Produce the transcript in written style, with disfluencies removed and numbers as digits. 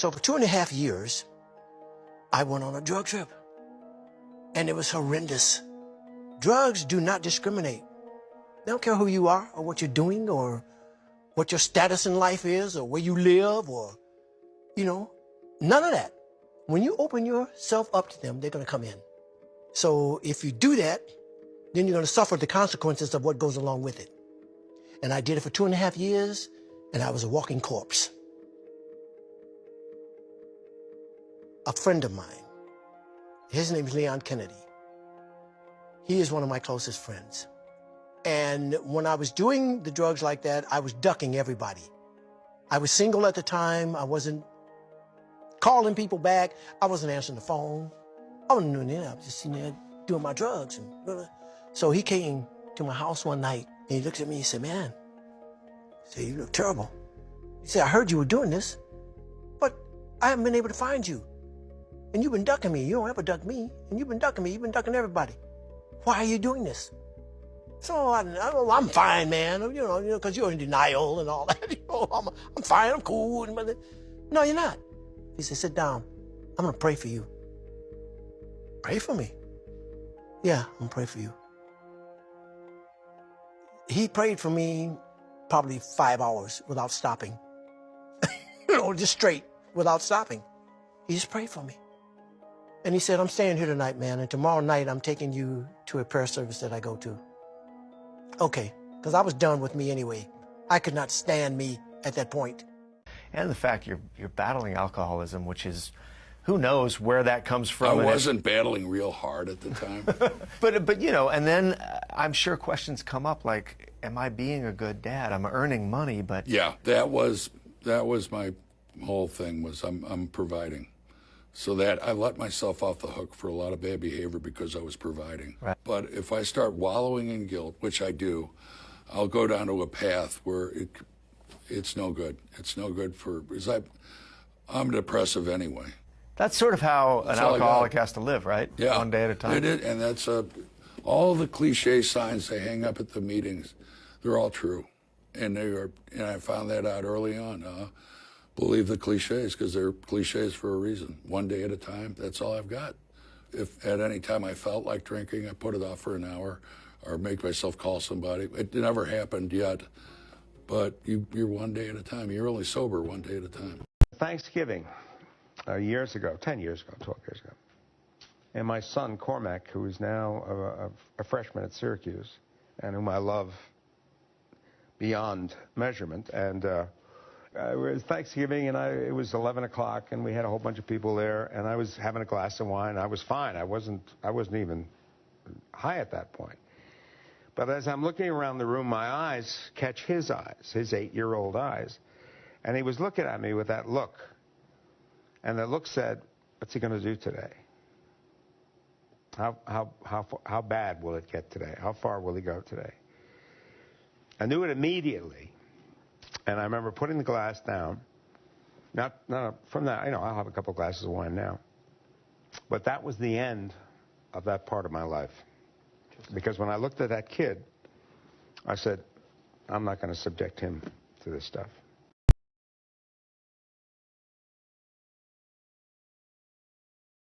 So for 2.5 years, I went on a drug trip. And it was horrendous. Drugs do not discriminate. They don't care who you are or what you're doing or what your status in life is or where you live or, none of that. When you open yourself up to them, they're going to come in. So if you do that, then you're going to suffer the consequences of what goes along with it. And I did it for 2.5 years, and I was a walking corpse. A friend of mine, his name is Leon Kennedy. He is one of my closest friends. And when I was doing the drugs like that, I was ducking everybody. I was single at the time. I wasn't calling people back. I wasn't answering the phone. I wasn't doing anything. I was just sitting there doing my drugs. So he came to my house one night, and he looked at me and he said, "Man," he said, "you look terrible." He said, "I heard you were doing this, but I haven't been able to find you. And you've been ducking me. You don't ever duck me. And you've been ducking me. You've been ducking everybody. Why are you doing this?" So I'm fine, man. Because you're in denial and all that. I'm fine. I'm cool. No, you're not. He said, "Sit down. I'm going to pray for you." "Pray for me?" "Yeah, I'm going to pray for you." He prayed for me probably 5 hours without stopping. Just straight, without stopping. He just prayed for me. And he said, "I'm staying here tonight, man, and tomorrow night I'm taking you to a prayer service that I go to." Okay, because I was done with me anyway. I could not stand me at that point. And the fact you're battling alcoholism, which is, who knows where that comes from. I wasn't battling real hard at the time. but and then I'm sure questions come up like, am I being a good dad? I'm earning money, but... Yeah, that was my whole thing, was I'm providing. So that I let myself off the hook for a lot of bad behavior because I was providing. Right. But if I start wallowing in guilt, which I do, I'll go down to a path where it's no good. It's no good because I'm depressive anyway. That's sort of how an alcoholic has to live, right? Yeah. One day at a time. And that's all the cliche signs they hang up at the meetings, they're all true. And I found that out early on. Believe the cliches, because they're cliches for a reason. One day at a time, that's all I've got. If at any time I felt like drinking, I put it off for an hour or make myself call somebody. It never happened yet, but you're one day at a time. You're only sober one day at a time. Thanksgiving, years ago, 10 years ago, 12 years ago, and my son, Cormac, who is now a freshman at Syracuse, and whom I love beyond measurement, and it was Thanksgiving, and it was 11 o'clock, and we had a whole bunch of people there, and I was having a glass of wine. I was fine. I wasn't even high at that point. But as I'm looking around the room, my eyes catch his eyes, his 8-year-old eyes, and he was looking at me with that look, and the look said, "What's he going to do today? How bad will it get today? How far will he go today?" I knew it immediately. And I remember putting the glass down. Not from that, I'll have a couple glasses of wine now. But that was the end of that part of my life. Because when I looked at that kid, I said, I'm not going to subject him to this stuff.